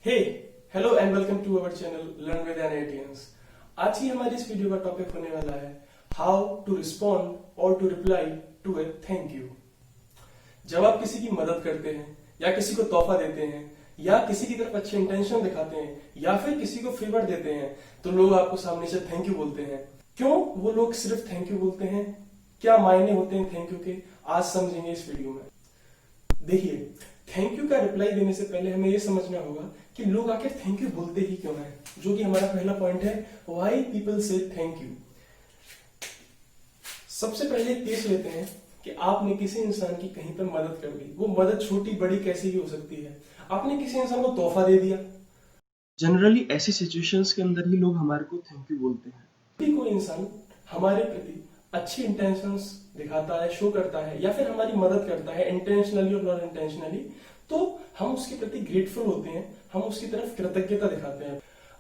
Hey hello and welcome to our channel learn with N. आज ही हमारी इस वीडियो का टॉपिक होने वाला है हाउ टू रिस्पॉन्ड और to reply to a thank you. जब आप किसी की मदद करते हैं या किसी को तोहफा देते हैं या किसी की तरफ अच्छे इंटेंशन दिखाते हैं या फिर किसी को फेवर देते हैं तो लोग आपको सामने से थैंक यू बोलते हैं। क्यों वो लोग सिर्फ थैंक यू बोलते हैं, क्या मायने होते हैं थैंक यू के, आज समझेंगे इस वीडियो में। देखिए, थैंक यू का रिप्लाई देने से पहले हमें यह समझना होगा कि लोग आखिर थैंक यू बोलते ही क्यों हैं, जो कि हमारा पहला पॉइंट है, व्हाई पीपल से थैंक यू। सबसे पहले केस लेते हैं कि आपने किसी इंसान की कहीं पर मदद कर दी। वो मदद छोटी बड़ी कैसी भी हो सकती है। आपने किसी इंसान को तोहफा दे दिया। जनरली ऐसी सिचुएशंस के अंदर ही लोग हमारे को थैंक यू बोलते हैं। कोई इंसान हमारे प्रति अच्छी इंटेंशंस दिखाता है, शो करता है या फिर हमारी मदद करता है इंटेंशनली और नॉन इंटेंशनली, तो हम उसके प्रति ग्रेटफुल होते हैं, हम उसकी तरफ कृतज्ञता दिखाते हैं।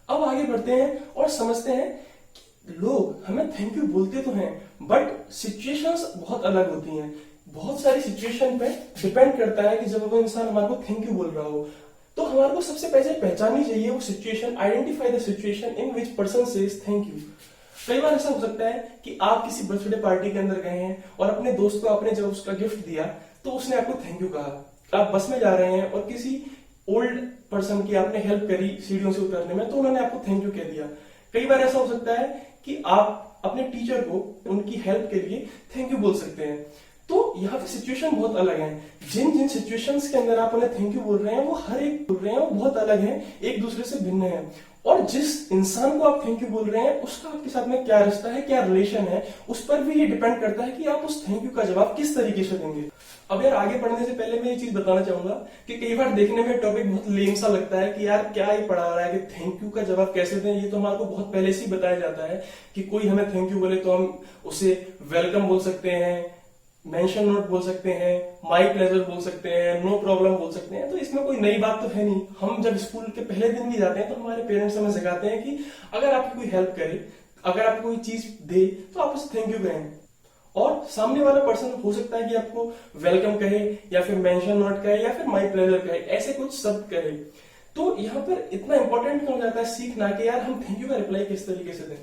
अब आगे बढ़ते हैं और समझते हैं कि लोग हमें थैंक यू बोलते तो हैं बट सिचुएशंस बहुत अलग होती हैं। बहुत सारी सिचुएशन पे डिपेंड करता है कि जब वो इंसान हमारे को थैंक यू बोल रहा हो तो हमारे को सबसे पहले पहचाननी चाहिए वो situation, identify the situation in which person says thank you. कई बार ऐसा हो सकता है कि आप किसी बर्थडे पार्टी के अंदर गए हैं और अपने दोस्त को आपने जब उसका गिफ्ट दिया तो उसने आपको थैंक यू कहा। आप बस में जा रहे हैं और किसी ओल्ड पर्सन की आपने हेल्प करी सीढ़ियों से उतरने में तो उन्होंने आपको थैंक यू कह दिया। कई बार ऐसा हो सकता है कि आप अपने टीचर को उनकी हेल्प के लिए थैंक यू बोल सकते हैं। तो यहाँ पे सिचुएशन बहुत अलग है। जिन जिन सिचुएशंस के अंदर आप उन्हें थैंक यू बोल रहे हैं वो हर एक बोल रहे हैं वो बहुत अलग है, एक दूसरे से भिन्न है। और जिस इंसान को आप थैंक यू बोल रहे हैं उसका आपके साथ में क्या रिश्ता है, क्या रिलेशन है, उस पर भी ये डिपेंड करता है कि आप उस थैंक यू का जवाब किस तरीके से देंगे। अब यार आगे बढ़ने से पहले मैं ये चीज बताना चाहूंगा कि कई बार देखने में टॉपिक बहुत लेम सा लगता है कि यार क्या ये पढ़ा रहा है कि थैंक यू का जवाब कैसे दें। ये तो हमारे को बहुत पहले से ही बताया जाता है कि कोई हमें थैंक यू बोले तो हम उसे वेलकम बोल सकते हैं, मेंशन नोट बोल सकते हैं, माई प्लेजर बोल सकते हैं, नो प्रॉब्लम बोल सकते हैं। तो इसमें कोई नई बात तो है नहीं। हम जब स्कूल के पहले दिन भी जाते हैं तो हमारे पेरेंट्स हमें सिखाते हैं कि अगर आपकी कोई हेल्प करे, अगर आपको कोई चीज दे तो आप उसे थैंक यू कहें। और सामने वाला पर्सन हो सकता है कि आपको वेलकम कहे या फिर मेंशन नोट कहे या फिर माई प्लेजर कहे, ऐसे कुछ शब्द कहे। तो यहाँ पर इतना इंपॉर्टेंट क्यों हो जाता है सीखना कि यार हम थैंक यू का रिप्लाई किस तरीके से दें।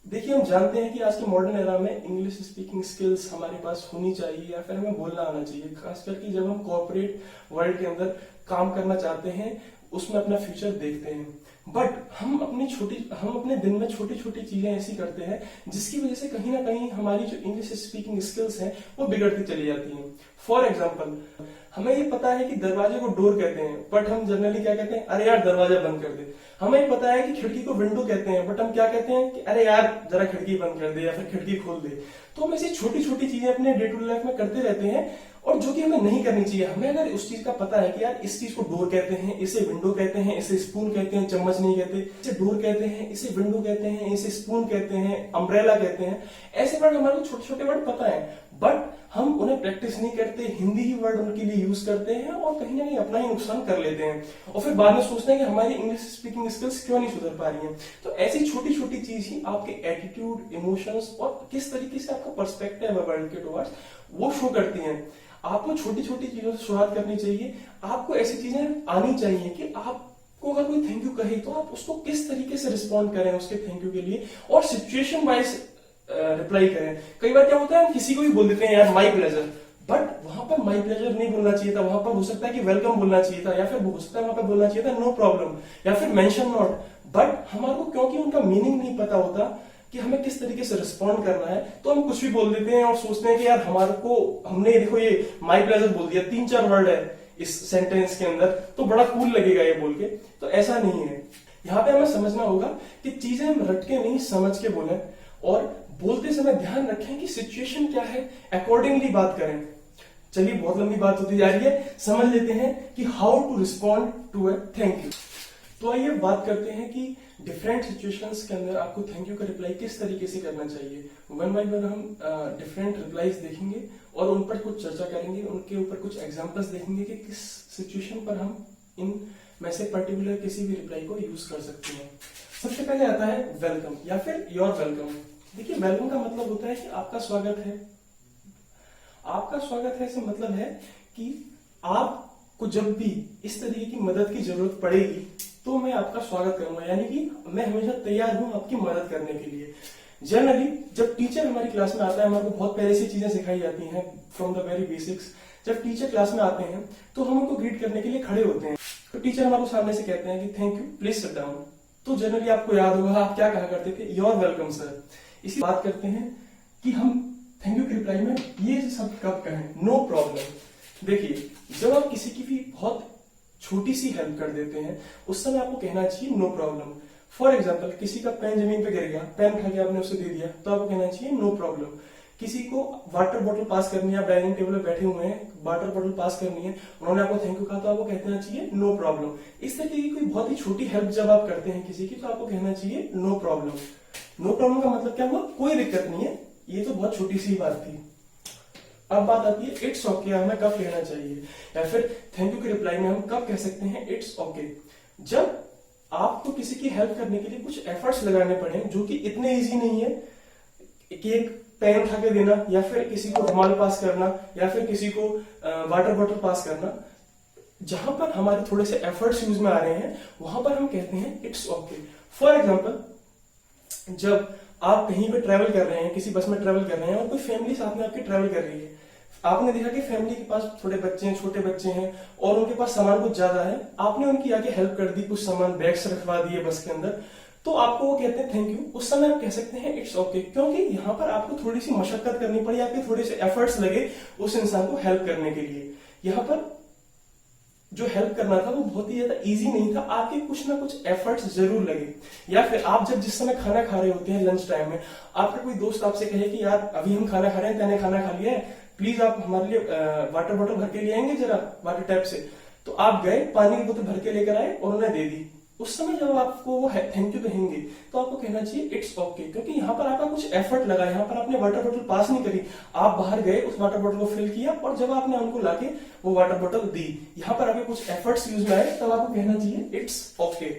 देखिए, हम जानते हैं कि आज के मॉडर्न एरा में इंग्लिश स्पीकिंग स्किल्स हमारे पास होनी चाहिए या फिर हमें बोलना आना चाहिए, खासकर कि जब हम कॉर्पोरेट वर्ल्ड के अंदर काम करना चाहते हैं, उसमें अपना फ्यूचर देखते हैं। बट हम अपने दिन में छोटी छोटी चीजें ऐसी करते हैं जिसकी वजह से कहीं ना कहीं हमारी जो इंग्लिश स्पीकिंग स्किल्स हैं वो बिगड़ती चली जाती हैं। फॉर एग्जाम्पल, हमें ये पता है कि दरवाजे को डोर कहते हैं बट हम जनरली क्या कहते हैं, अरे यार दरवाजा बंद कर दे। हमें ये पता है कि खिड़की को विंडो कहते हैं बट हम क्या कहते हैं कि अरे यार जरा खिड़की बंद कर दे या फिर खिड़की खोल दे। तो हम ऐसी छोटी छोटी चीजें अपने डे टू डे लाइफ में करते रहते हैं और जो कि हमें नहीं करनी चाहिए। हमें अगर उस चीज का पता है कि यार इस चीज को डोर कहते हैं, इसे विंडो कहते हैं, इसे स्पून कहते हैं, चम्मच नहीं कहते, इसे डोर कहते हैं, इसे विंडो कहते हैं, इसे स्पून कहते हैं, अम्ब्रेला कहते हैं, ऐसे वर्ड हमारे को छोटे छोटे वर्ड पता है बट हम उन्हें प्रैक्टिस नहीं करते, हिंदी ही वर्ड उनके लिए यूज करते हैं और कहीं ना कहीं अपना ही नुकसान कर लेते हैं और फिर बाद में सोचते हैं कि हमारी इंग्लिश स्पीकिंग स्किल्स क्यों नहीं सुधर पा रही हैं। तो ऐसी छोटी छोटी चीज ही आपके एटीट्यूड, इमोशंस और किस तरीके से आपका पर्सपेक्टिव है वर्ल्ड के टुवर्ड्स वो शो करती हैं। आपको छोटी छोटी चीजों से शुरुआत करनी चाहिए। आपको ऐसी चीजें आनी चाहिए कि आपको अगर कोई थैंक यू कहे तो आप उसको किस तरीके से रिस्पॉन्ड करें उसके थैंक यू के लिए और सिचुएशन वाइज रिप्लाई करें। कई बार क्या होता है हम किसी को भी बोल देते हैं यार माई प्लेजर, बट वहां पर माई प्लेजर नहीं बोलना चाहिए था, वहां पर हो सकता है कि वेलकम बोलना चाहिए था या फिर हो सकता है वहां पर बोलना चाहिए था नो प्रॉब्लम या फिर मेंशन नॉट। बट हमारे को क्योंकि उनका मीनिंग नहीं पता होता कि हमें किस तरीके से रिस्पॉन्ड करना है तो हम कुछ भी बोल देते हैं और सोचते हैं कि यार हमारे को हमने देखो ये माई प्लेजर बोल दिया, 3-4 वर्ड है इस सेंटेंस के अंदर तो बड़ा कूल लगेगा ये बोल के। तो ऐसा नहीं है। यहाँ पे हमें समझना होगा कि चीजें हम रट के नहीं समझ के बोलें और बोलते समय ध्यान रखें कि सिचुएशन क्या है, अकॉर्डिंगली बात करें। चलिए, बहुत लंबी बात होती जा रही है, समझ लेते हैं कि how to respond to a thank you. तो आइए बात करते हैं कि डिफरेंट सिचुएशंस के अंदर आपको थैंक यू का रिप्लाई किस तरीके से करना चाहिए। वन बाय वन हम डिफरेंट रिप्लाईज देखेंगे और उन पर कुछ चर्चा करेंगे, उनके ऊपर कुछ एग्जांपल्स देखेंगे कि किस सिचुएशन पर हम इन में से पर्टिकुलर किसी भी रिप्लाई को यूज कर सकते हैं। सबसे पहले आता है वेलकम या फिर योर वेलकम। देखिए, वेलकम का मतलब होता है कि आपका स्वागत है। आपका स्वागत है से मतलब है कि आपको जब भी इस तरीके की मदद की जरूरत पड़ेगी तो मैं आपका स्वागत करूंगा, यानी कि मैं हमेशा तैयार हूं आपकी मदद करने के लिए। जनरली जब टीचर हमारी क्लास में आता है, हमारे को बहुत पहले से चीजें सिखाई जाती हैं फ्रॉम द वेरी बेसिक्स। जब टीचर क्लास में आते हैं तो हम उनको ग्रीट करने के लिए खड़े होते हैं, तो टीचर हमारे सामने से कहते हैं कि thank you, please sit down. तो जनरली आपको याद होगा आप क्या कहा करते थे, योर वेलकम सर। इसी बात करते हैं कि हम थैंक यू के रिप्लाई में ये सब कब कहें, नो प्रॉब्लम। देखिए, जब आप किसी की भी बहुत छोटी सी हेल्प कर देते हैं उस समय आपको कहना चाहिए नो प्रॉब्लम। फॉर एग्जाम्पल, किसी का पेन जमीन पे गिर गया, पेन उठा के आपने उसे दे दिया, तो आपको कहना चाहिए नो प्रॉब्लम। किसी को वाटर बोतल पास करनी है, डाइनिंग टेबल पे बैठे हुए हैं, वाटर बोतल पास करनी है, उन्होंने आपको थैंक यू कहा, तो आपको कहना चाहिए नो प्रॉब्लम। इस तरह की कोई बहुत ही छोटी हेल्प जब आप करते हैं किसी की, तो आपको कहना चाहिए नो प्रॉब्लम। नो प्रॉब्लम का मतलब क्या हुआ, कोई दिक्कत नहीं है, ये तो बहुत छोटी सी बात थी। अब बात आती है इट्स ओके हमें कब कहना चाहिए, या फिर थैंक यू के रिप्लाई में हम कब कह सकते हैं इट्स ओके। जब आपको किसी की हेल्प करने के लिए कुछ एफर्ट्स लगाने पड़े जो कि इतने इजी नहीं है कि एक पेन उठा के देना, या फिर किसी को रुमाल पास करना, या फिर किसी को वाटर बॉटल पास करना। जहां पर हमारे थोड़े से एफर्ट्स यूज में आ रहे हैं वहां पर हम कहते हैं इट्स ओके। फॉर एग्जाम्पल, जब आप कहीं पे ट्रेवल कर रहे हैं, किसी बस में ट्रेवल कर रहे हैं और कोई फैमिली साथ में आपकी ट्रेवल कर रही है, आपने देखा कि फैमिली के पास थोड़े बच्चे हैं, छोटे बच्चे हैं और उनके पास सामान कुछ ज्यादा है, आपने उनकी आगे हेल्प कर दी, कुछ सामान बैग्स रखवा दिए बस के अंदर, तो आपको वो कहते हैं थैंक यू। उस समय आप कह सकते हैं इट्स ओके, क्योंकि यहाँ पर आपको थोड़ी सी मशक्कत करनी पड़ी, आपके थोड़े से एफर्ट्स लगे उस इंसान को हेल्प करने के लिए। यहाँ पर जो हेल्प करना था वो बहुत ही ज्यादा इजी नहीं था, आपके कुछ ना कुछ एफर्ट्स जरूर लगे। या फिर आप जब जिस समय खाना खा रहे होते हैं लंच टाइम में, आपका कोई दोस्त आपसे कहे कि यार अभी हम खाना खा रहे हैं, तैने खाना खा लिया है, प्लीज आप हमारे लिए वाटर बॉटल भर के ले आएंगे जरा वाटर टैप से। तो आप गए, पानी की बोतल भर के लेकर आए और उन्हें दे दी। उस समय जब आपको वो थैंक यू कहेंगे तो आपको कहना चाहिए इट्स ओके, क्योंकि यहाँ पर आपका कुछ एफर्ट लगा, यहाँ पर आपने वाटर बोतल पास नहीं करी, आप बाहर गए, उस वाटर बोतल को फिल किया और जब आपने उनको लाके वो वाटर बोतल दी, यहाँ पर आपके कुछ एफर्ट्स यूज में आए, तब आपको कहना चाहिए इट्स ओके।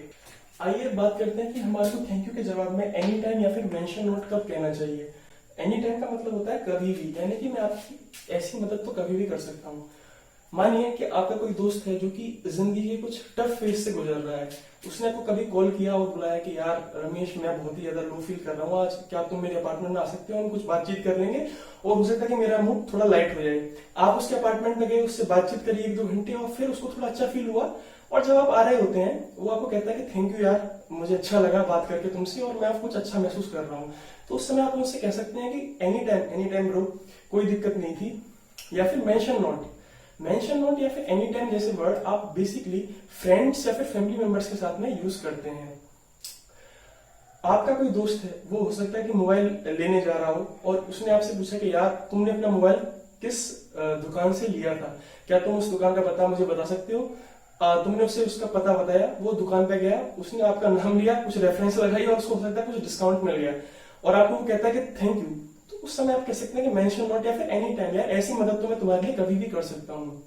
आइए बात करते हैं कि हमारे को थैंक यू के जवाब में एनी टाइम या फिर मेंशन नोट कब कहना चाहिए। एनी टाइम का मतलब होता है कभी भी, यानी कि मैं आपकी ऐसी मदद तो कभी भी कर सकता हूँ। मानिए कि आपका कोई दोस्त है जो कि जिंदगी के कुछ टफ फेज से गुजर रहा है, उसने आपको कभी कॉल किया और बुलाया कि यार रमेश, मैं बहुत ही ज्यादा लो फील कर रहा हूँ आज, क्या तुम मेरे अपार्टमेंट में आ सकते हो, हम कुछ बातचीत कर लेंगे और हो सकता है कि मेरा मूड थोड़ा लाइट हो जाए। आप उसके अपार्टमेंट में गए, उससे बातचीत करिए 1-2 घंटे और फिर उसको थोड़ा अच्छा फील हुआ, और जब आप आ रहे होते हैं वो आपको कहता है कि थैंक यू यार, मुझे अच्छा लगा बात करके तुमसे और मैं आप कुछ अच्छा महसूस कर रहा हूँ। तो उस समय आप उनसे कह सकते हैं कि एनी टाइम ब्रो, कोई दिक्कत नहीं थी। या फिर मेंशन नोट या फिर एनी टाइम जैसे वर्ड आप बेसिकली फ्रेंड्स या फिर फैमिली मेंबर्स के साथ में यूज करते हैं। आपका कोई दोस्त है, वो हो सकता है कि मोबाइल लेने जा रहा हो और उसने आपसे पूछा कि यार तुमने अपना मोबाइल किस दुकान से लिया था, क्या तुम उस दुकान का पता मुझे बता सकते हो। तुमने उससे उसका पता बताया, वो दुकान पे गया, उसने आपका नाम लिया, कुछ रेफरेंस लगाई और उसको हो सकता है कुछ डिस्काउंट मिल गया और आपको वो कहता है कि थैंक यू। तो उस समय आप कह सकते हैं कि मेंशन नोट या फिर एनी टाइम, या ऐसी मदद तो मैं तुम्हारे लिए कभी भी कर सकता हूँ।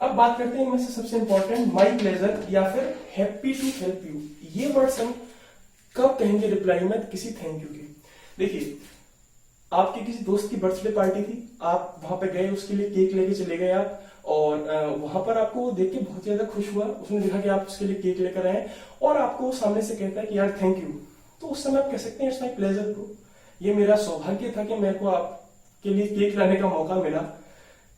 अब बात करते हैं इनमें से सबसे इंपॉर्टेंट, माई प्लेजर या फिर हैप्पी टू हेल्प यू। ये वर्ड्स हम कब कहेंगे रिप्लाई में किसी थैंक यू के। देखिए, आपके किसी दोस्त की बर्थडे पार्टी थी, आप वहां पे गए, उसके लिए केक लेके चले गए आप, और वहां पर आपको वो देख के बहुत ज्यादा खुश हुआ, उसने देखा कि आप उसके लिए केक लेकर आए और आपको सामने से कहता है कि यार थैंक यू। तो उस समय आप कह सकते हैं इट्स माई प्लेजर ब्रो, ये मेरा सौभाग्य था कि मेरे को आपके लिए केक लाने का मौका मिला।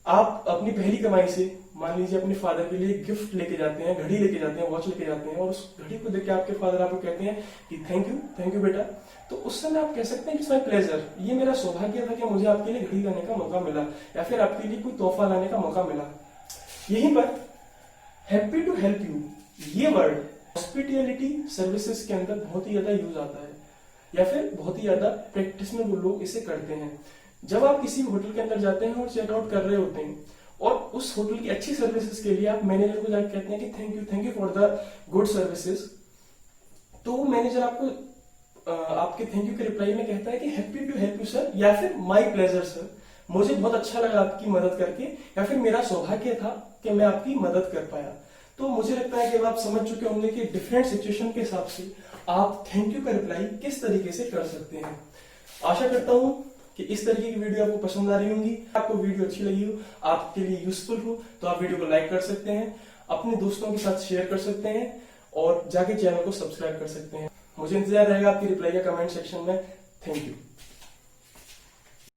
आप अपनी पहली कमाई से मान लीजिए अपने फादर के लिए गिफ्ट लेके जाते हैं, घड़ी लेके जाते हैं, वॉच लेके जाते हैं, और उस घड़ी को देख के आपके फादर आपको कहते हैं कि थैंक यू बेटा। तो उस समय आप कह सकते हैं कि इट्स माई प्लेजर, ये मेरा सौभाग्य था कि मुझे आपके लिए घड़ी लाने का मौका मिला या फिर आपके लिए कोई तोहफा लाने का मौका मिला। यहीं पर हैप्पी टू हेल्प यू, ये वर्ड हॉस्पिटैलिटी सर्विसेज के अंदर बहुत ही ज्यादा यूज आता है, या फिर बहुत ही ज्यादा प्रैक्टिस में वो लोग इसे करते हैं। जब आप किसी होटल के अंदर जाते हैं और चेकआउट कर रहे होते हैं और उस होटल की अच्छी सर्विसेज के लिए आप मैनेजर को जाकर कहते हैं कि thank you for the good services, तो मैनेजर आपको आपके थैंक यू के रिप्लाई में कहता है कि happy to help you sir, या फिर माई प्लेजर सर, मुझे बहुत अच्छा लगा आपकी मदद करके, या फिर मेरा सौभाग्य था कि मैं आपकी मदद कर पाया। तो मुझे लगता है कि अब आप समझ चुके होंगे कि डिफरेंट सिचुएशन के हिसाब से आप थैंक यू का रिप्लाई किस तरीके से कर सकते हैं। आशा करता हूं कि इस तरीके की वीडियो आपको पसंद आ रही होंगी, आपको वीडियो अच्छी लगी हो, आपके लिए यूजफुल हो, तो आप वीडियो को लाइक कर सकते हैं, अपने दोस्तों के साथ शेयर कर सकते हैं और जाके चैनल को सब्सक्राइब कर सकते हैं। मुझे इंतजार रहेगा आपकी रिप्लाई का कमेंट सेक्शन में। Thank you.